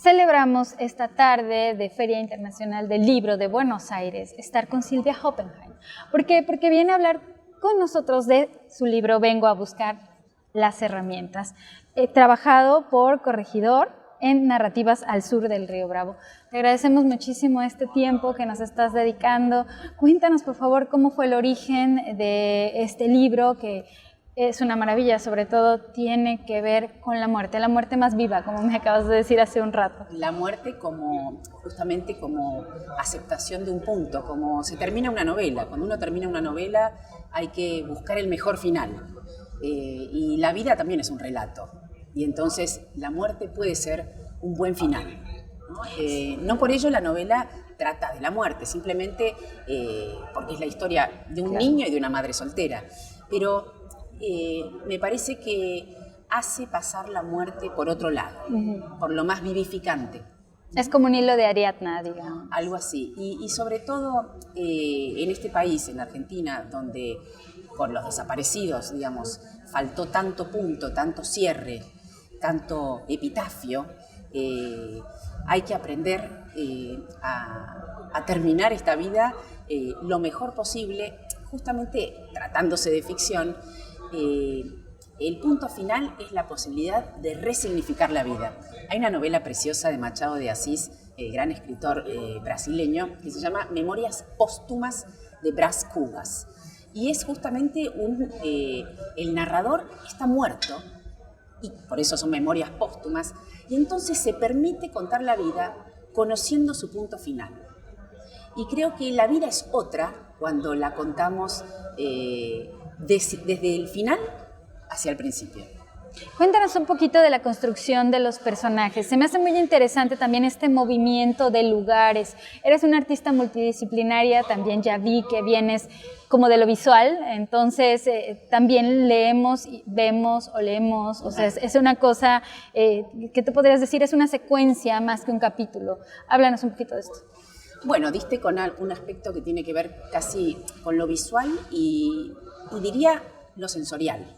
Celebramos esta tarde de Feria Internacional del Libro de Buenos Aires estar con Silvia Oppenheim. ¿Por qué? Porque viene a hablar con nosotros de su libro Vengo a buscar las herramientas, trabajado por Corregidor en Narrativas al Sur del Río Bravo. Te agradecemos muchísimo este tiempo que nos estás dedicando. Cuéntanos, por favor, cómo fue el origen de este libro, que es una maravilla, sobre todo tiene que ver con la muerte más viva, como me acabas de decir hace un rato. La muerte justamente como aceptación de un punto, como se termina una novela. Cuando uno termina una novela hay que buscar el mejor final. Y la vida también es un relato. Y entonces la muerte puede ser un buen final, ¿no? No por ello la novela trata de la muerte, simplemente porque es la historia de un niño y de una madre soltera. Pero me parece que hace pasar la muerte por otro lado, por lo más vivificante. Es como un hilo de Ariadna, digamos. Algo así. Y sobre todo en este país, en la Argentina, donde por los desaparecidos, digamos, faltó tanto punto, tanto cierre, tanto epitafio, hay que aprender a terminar esta vida lo mejor posible, justamente tratándose de ficción. El punto final es la posibilidad de resignificar la vida. Hay una novela preciosa de Machado de Assis, gran escritor brasileño, que se llama Memorias póstumas de Brás Cubas. Y es justamente el narrador está muerto, y por eso son memorias póstumas, y entonces se permite contar la vida conociendo su punto final. Y creo que la vida es otra cuando la contamos desde el final hacia el principio. Cuéntanos un poquito de la construcción de los personajes. Se me hace muy interesante también este movimiento de lugares. Eres una artista multidisciplinaria, también ya vi que vienes como de lo visual, entonces también leemos, vemos o leemos, o sea, es una cosa, ¿qué te podrías decir? Es una secuencia más que un capítulo. Háblanos un poquito de esto. Bueno, diste con un aspecto que tiene que ver casi con lo visual y diría lo sensorial.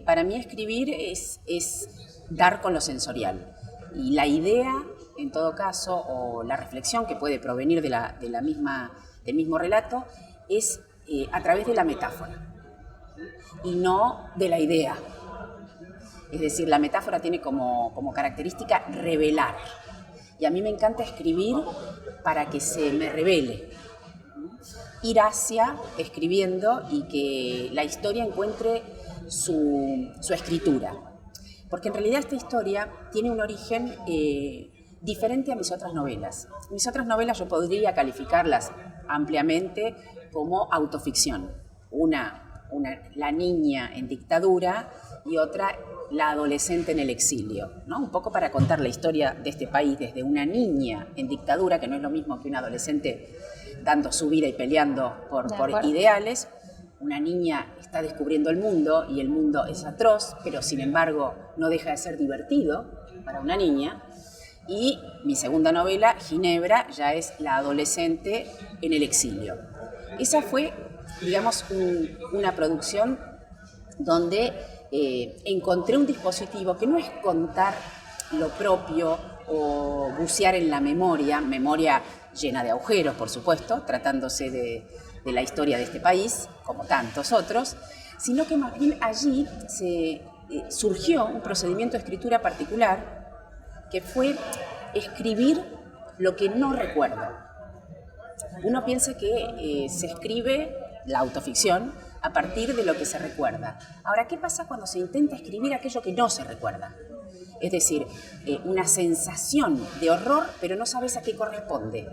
Para mí escribir es dar con lo sensorial. Y la idea, en todo caso, o la reflexión que puede provenir del mismo relato, es a través de la metáfora y no de la idea. Es decir, la metáfora tiene como característica revelar. Y a mí me encanta escribir para que se me revele. Ir hacia escribiendo y que la historia encuentre su escritura. Porque en realidad esta historia tiene un origen diferente a mis otras novelas. Mis otras novelas yo podría calificarlas ampliamente como autoficción. La niña en dictadura y otra la adolescente en el exilio, ¿no? Un poco para contar la historia de este país desde una niña en dictadura, que no es lo mismo que un adolescente dando su vida y peleando por ideales. Una niña está descubriendo el mundo y el mundo es atroz, pero sin embargo no deja de ser divertido para una niña. Y mi segunda novela, Ginebra, ya es la adolescente en el exilio. Esa fue, digamos, una producción donde encontré un dispositivo que no es contar lo propio o bucear en la memoria llena de agujeros, por supuesto, tratándose de la historia de este país, como tantos otros, sino que más bien allí surgió un procedimiento de escritura particular que fue escribir lo que no recuerdo. Uno piensa que se escribe la autoficción a partir de lo que se recuerda. Ahora, ¿qué pasa cuando se intenta escribir aquello que no se recuerda? Es decir, una sensación de horror, pero no sabes a qué corresponde.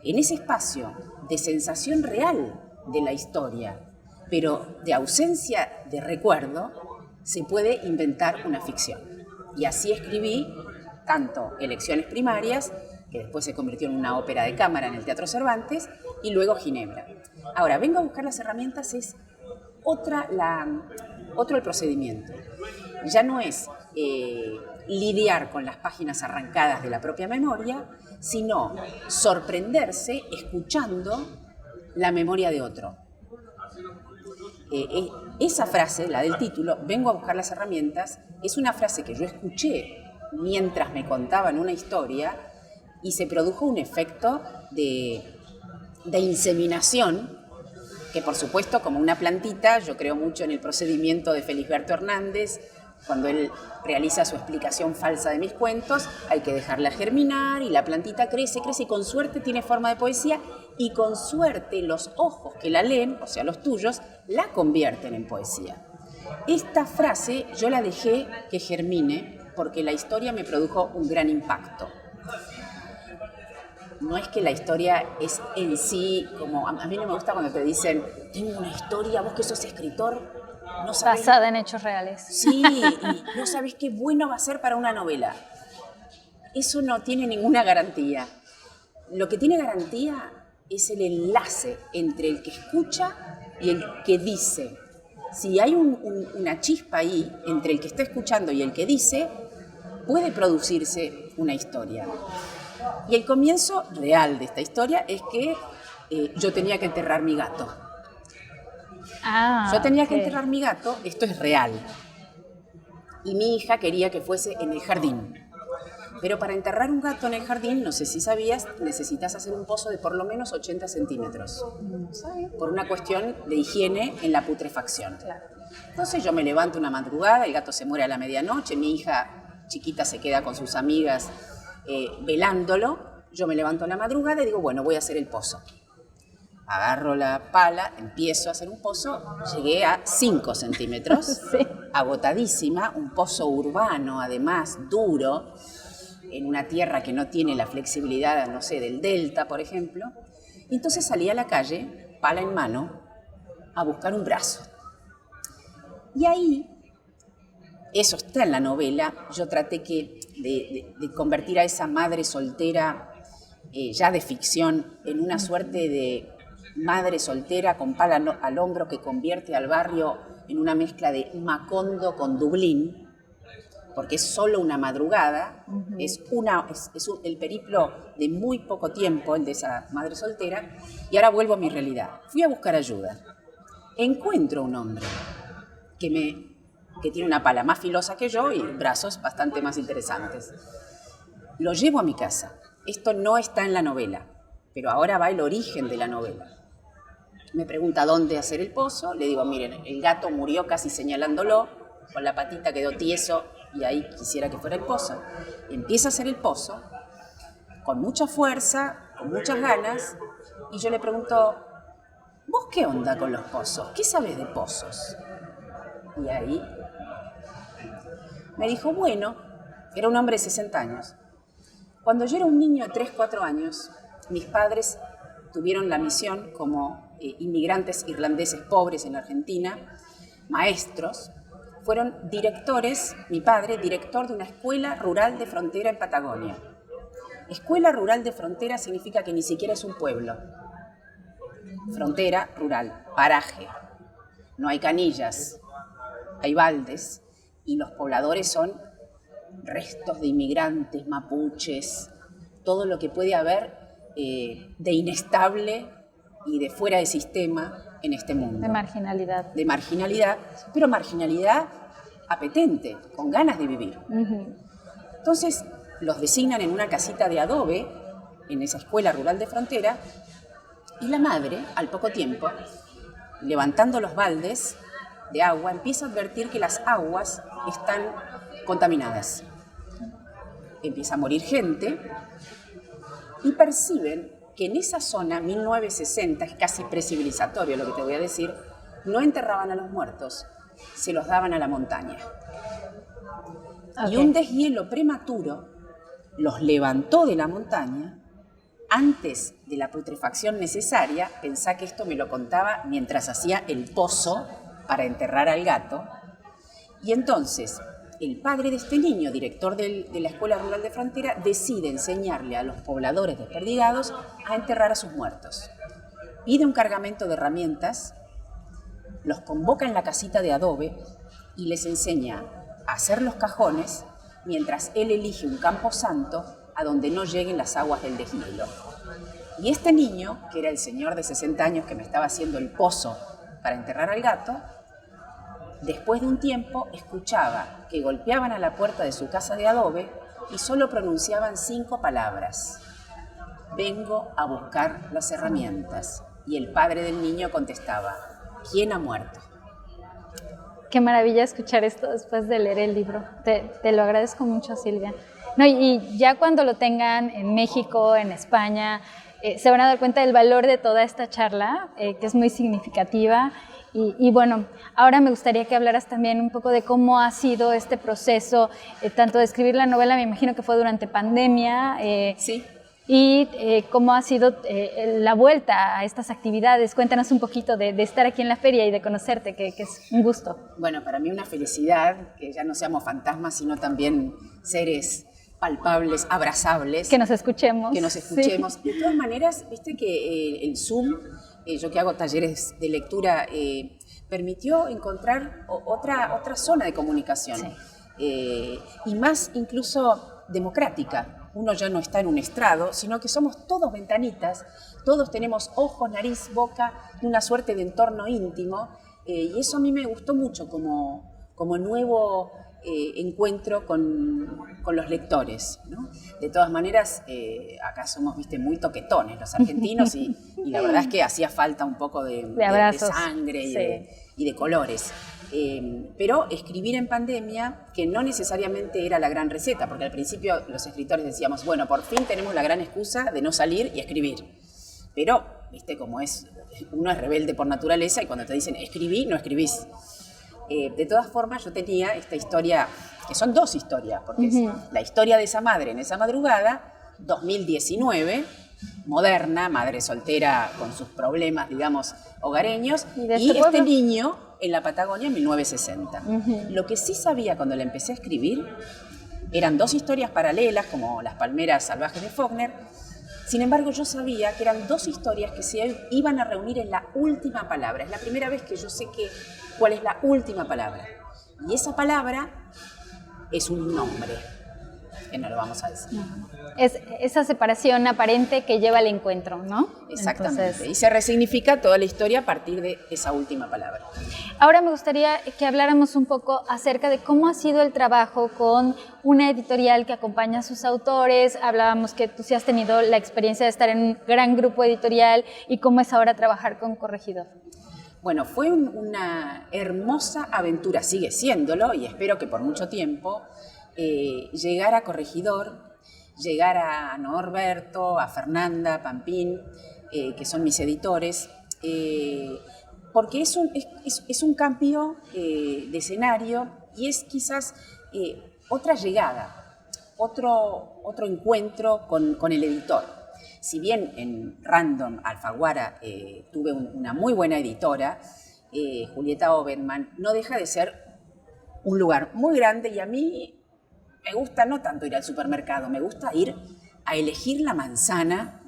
En ese espacio de sensación real de la historia, pero de ausencia de recuerdo, se puede inventar una ficción. Y así escribí tanto Elecciones Primarias, que después se convirtió en una ópera de cámara en el Teatro Cervantes, y luego Ginebra. Ahora, Vengo a buscar las herramientas es otro el procedimiento. Ya no es lidiar con las páginas arrancadas de la propia memoria, sino sorprenderse escuchando la memoria de otro. Esa frase, la del título, Vengo a buscar las herramientas, es una frase que yo escuché mientras me contaban una historia y se produjo un efecto de inseminación, que por supuesto, como una plantita, yo creo mucho en el procedimiento de Felisberto Hernández. Cuando él realiza su explicación falsa de mis cuentos, hay que dejarla germinar y la plantita crece, crece y con suerte tiene forma de poesía y con suerte los ojos que la leen, o sea, los tuyos, la convierten en poesía. Esta frase yo la dejé que germine porque la historia me produjo un gran impacto. No es que la historia es en sí, como a mí no me gusta cuando te dicen, tengo una historia, vos que sos escritor, no sabés, basada en hechos reales. Sí, y no sabés qué bueno va a ser para una novela. Eso no tiene ninguna garantía. Lo que tiene garantía es el enlace entre el que escucha y el que dice. Si hay una chispa ahí entre el que está escuchando y el que dice, puede producirse una historia. Y el comienzo real de esta historia es que yo tenía que enterrar mi gato. Yo tenía que enterrar mi gato, esto es real. Y mi hija quería que fuese en el jardín. Pero para enterrar un gato en el jardín, no sé si sabías, necesitas hacer un pozo de por lo menos 80 centímetros. Por una cuestión de higiene en la putrefacción. Entonces yo me levanto una madrugada, el gato se muere a la medianoche, mi hija chiquita se queda con sus amigas velándolo. Yo me levanto a la madrugada y digo, bueno, voy a hacer el pozo. Agarro la pala, empiezo a hacer un pozo, llegué a 5 centímetros, sí. Agotadísima, un pozo urbano, además, duro, en una tierra que no tiene la flexibilidad, no sé, del delta, por ejemplo. Y entonces salí a la calle, pala en mano, a buscar un brazo. Y ahí, eso está en la novela, yo traté de convertir a esa madre soltera, ya de ficción, en una suerte de madre soltera con pala al hombro que convierte al barrio en una mezcla de Macondo con Dublín, porque es solo una madrugada, es el periplo de muy poco tiempo, el de esa madre soltera, y ahora vuelvo a mi realidad. Fui a buscar ayuda. Encuentro un hombre que tiene una pala más filosa que yo y brazos bastante más interesantes. Lo llevo a mi casa. Esto no está en la novela, pero ahora va el origen de la novela. Me pregunta dónde hacer el pozo, le digo, miren, el gato murió casi señalándolo, con la patita quedó tieso y ahí quisiera que fuera el pozo. Empieza a hacer el pozo, con mucha fuerza, con muchas ganas, y yo le pregunto, ¿vos qué onda con los pozos? ¿Qué sabes de pozos? Y ahí me dijo, bueno, era un hombre de 60 años. Cuando yo era un niño de 3, 4 años, mis padres tuvieron la misión como inmigrantes irlandeses pobres en Argentina, maestros, fueron directores, mi padre, director de una escuela rural de frontera en Patagonia. Escuela rural de frontera significa que ni siquiera es un pueblo. Frontera rural, paraje. No hay canillas, hay baldes y los pobladores son restos de inmigrantes, mapuches, todo lo que puede haber de inestable y de fuera de sistema en este mundo. De marginalidad. De marginalidad, pero marginalidad apetente, con ganas de vivir. Entonces los designan en una casita de adobe, en esa escuela rural de frontera, y la madre, al poco tiempo, levantando los baldes de agua, empieza a advertir que las aguas están contaminadas. Empieza a morir gente y perciben que en esa zona, 1960, es casi precivilizatorio lo que te voy a decir, no enterraban a los muertos, se los daban a la montaña. Okay. Y un deshielo prematuro los levantó de la montaña antes de la putrefacción necesaria. Pensá que esto me lo contaba mientras hacía el pozo para enterrar al gato. Y entonces el padre de este niño, director de la Escuela Rural de Frontera, decide enseñarle a los pobladores desperdigados a enterrar a sus muertos. Pide un cargamento de herramientas, los convoca en la casita de adobe y les enseña a hacer los cajones mientras él elige un camposanto a donde no lleguen las aguas del deshielo. Y este niño, que era el señor de 60 años que me estaba haciendo el pozo para enterrar al gato, después de un tiempo escuchaba que golpeaban a la puerta de su casa de adobe y solo pronunciaban 5 palabras. Vengo a buscar las herramientas. Y el padre del niño contestaba, ¿quién ha muerto? Qué maravilla escuchar esto después de leer el libro. Te lo agradezco mucho, Silvia. No, y ya cuando lo tengan en México, en España, se van a dar cuenta del valor de toda esta charla, que es muy significativa. Y bueno, ahora me gustaría que hablaras también un poco de cómo ha sido este proceso, tanto de escribir la novela, me imagino que fue durante pandemia. Sí. Y cómo ha sido la vuelta a estas actividades. Cuéntanos un poquito de estar aquí en la feria y de conocerte, que es un gusto. Bueno, para mí una felicidad que ya no seamos fantasmas, sino también seres palpables, abrazables. Que nos escuchemos. Que nos escuchemos. Sí. De todas maneras, viste que el Zoom, yo que hago talleres de lectura, permitió encontrar otra zona de comunicación. Sí. Y más incluso democrática. Uno ya no está en un estrado, sino que somos todos ventanitas, todos tenemos ojos, nariz, boca, y una suerte de entorno íntimo, y eso a mí me gustó mucho como nuevo encuentro con los lectores, ¿no? De todas maneras, acá somos, viste, muy toquetones los argentinos, y la verdad es que hacía falta un poco de sangre y de colores. Pero escribir en pandemia, que no necesariamente era la gran receta, porque al principio los escritores decíamos, bueno, por fin tenemos la gran excusa de no salir y escribir. Pero, viste cómo uno es rebelde por naturaleza y cuando te dicen escribí, no escribís. De todas formas, yo tenía esta historia, que son 2 historias, porque es la historia de esa madre en esa madrugada, 2019, moderna, madre soltera con sus problemas, digamos, hogareños, y este niño en la Patagonia en 1960. Lo que sí sabía cuando le empecé a escribir eran 2 historias paralelas, como Las palmeras salvajes de Faulkner. Sin embargo, yo sabía que eran 2 historias que se iban a reunir en la última palabra. Es la primera vez que yo sé cuál es la última palabra. Y esa palabra es un nombre, que no lo vamos a decir. Es esa separación aparente que lleva al encuentro, ¿no? Exactamente. Entonces, y se resignifica toda la historia a partir de esa última palabra. Ahora me gustaría que habláramos un poco acerca de cómo ha sido el trabajo con una editorial que acompaña a sus autores. Hablábamos que tú sí has tenido la experiencia de estar en un gran grupo editorial, y cómo es ahora trabajar con Corregidor. Bueno, fue una hermosa aventura, sigue siéndolo, y espero que por mucho tiempo, llegar a Corregidor, llegar a Norberto, a Fernanda, a Pampín, que son mis editores, porque es un cambio de escenario, y es quizás otra llegada, otro encuentro con el editor. Si bien en Random, Alfaguara, tuve una muy buena editora, Julieta Oberman, no deja de ser un lugar muy grande, y a mí me gusta no tanto ir al supermercado, me gusta ir a elegir la manzana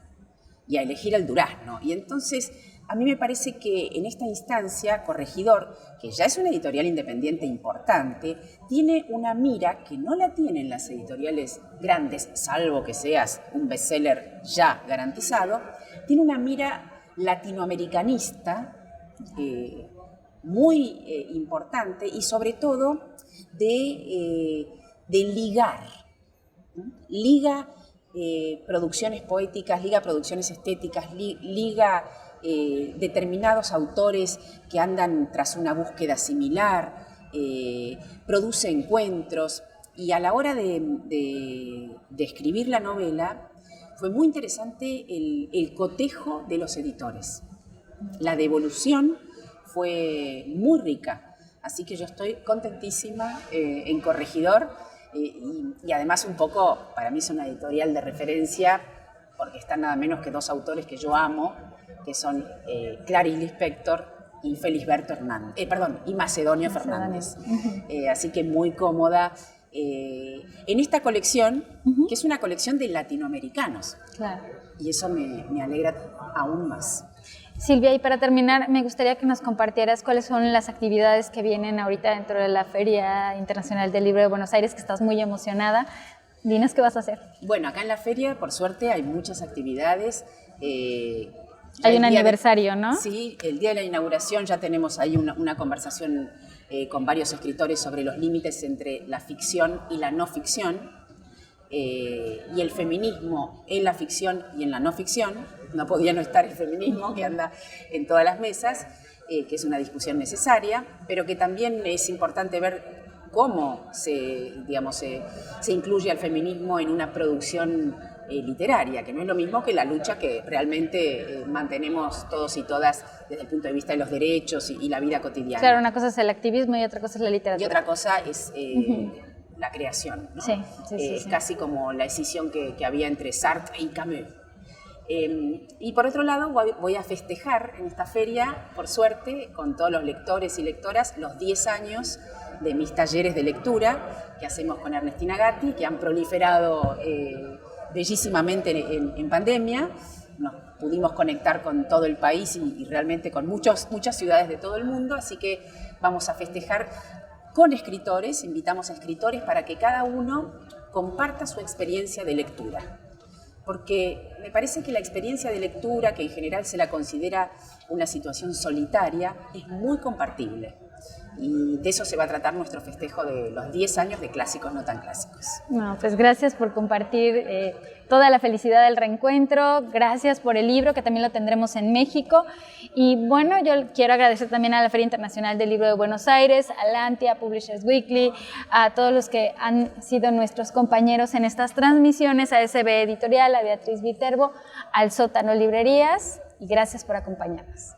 y a elegir el durazno. Y entonces a mí me parece que en esta instancia Corregidor, que ya es una editorial independiente importante, tiene una mira que no la tienen las editoriales grandes, salvo que seas un bestseller ya garantizado. Tiene una mira latinoamericanista muy importante, y sobre todo de ligar, ¿no? Liga producciones poéticas, liga producciones estéticas, liga determinados autores que andan tras una búsqueda similar, produce encuentros, y a la hora de escribir la novela fue muy interesante el cotejo de los editores. La devolución fue muy rica, así que yo estoy contentísima en Corregidor, y además un poco, para mí es una editorial de referencia, porque están nada menos que 2 autores que yo amo, que son Clarice Lispector y Felisberto Hernández, y Macedonio Fernández. Así que muy cómoda en esta colección, que es una colección de latinoamericanos. Claro. Y eso me alegra aún más. Silvia, y para terminar, me gustaría que nos compartieras cuáles son las actividades que vienen ahorita dentro de la Feria Internacional del Libro de Buenos Aires, que estás muy emocionada. Dinos qué vas a hacer. Bueno, acá en la feria, por suerte, hay muchas actividades. Hay un aniversario, ¿no? Sí, el día de la inauguración ya tenemos ahí una conversación con varios escritores sobre los límites entre la ficción y la no ficción. y el feminismo en la ficción y en la no ficción. No podía no estar el feminismo, que anda en todas las mesas, que es una discusión necesaria, pero que también es importante ver cómo se incluye al feminismo en una producción literaria, que no es lo mismo que la lucha que realmente mantenemos todos y todas desde el punto de vista de los derechos y la vida cotidiana. Claro, una cosa es el activismo y otra cosa es la literatura. Y otra cosa es la creación, ¿no? Sí. Casi como la escisión que había entre Sartre y Camus. Y por otro lado, voy a festejar en esta feria, por suerte, con todos los lectores y lectoras, los 10 años de mis talleres de lectura que hacemos con Ernestina Gatti, que han proliferado bellísimamente en pandemia. Nos pudimos conectar con todo el país y realmente con muchas ciudades de todo el mundo, así que vamos a festejar con escritores, invitamos a escritores para que cada uno comparta su experiencia de lectura. Porque me parece que la experiencia de lectura, que en general se la considera una situación solitaria, es muy compartible. Y de eso se va a tratar nuestro festejo de los 10 años de Clásicos No Tan Clásicos. No, pues gracias por compartir toda la felicidad del reencuentro, gracias por el libro, que también lo tendremos en México. Y bueno, yo quiero agradecer también a la Feria Internacional del Libro de Buenos Aires, a Lantia, a Publishers Weekly, a todos los que han sido nuestros compañeros en estas transmisiones, a SB Editorial, a Beatriz Viterbo, al Sótano Librerías, y gracias por acompañarnos.